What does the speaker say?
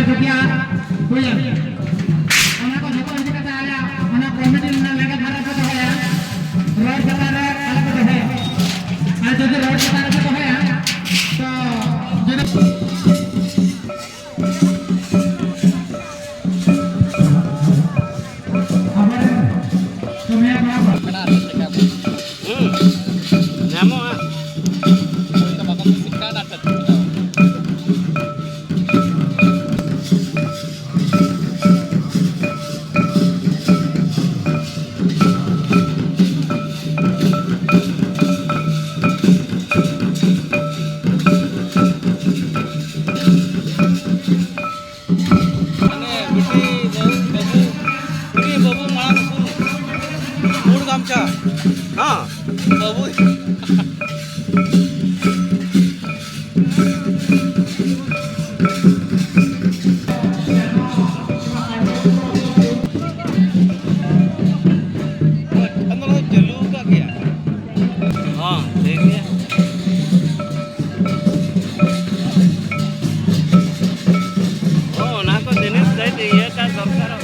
sekian Buya Ona ko joko ini kata ala Ona komedi nuna lega dhara kata hoya Road kata ala kata hai Aaj jodi road kata kata hoya To jodi हाँ बाबू अंदर जलू का क्या हाँ देखिए ओ ना को दिनेश दे दिए का दरकार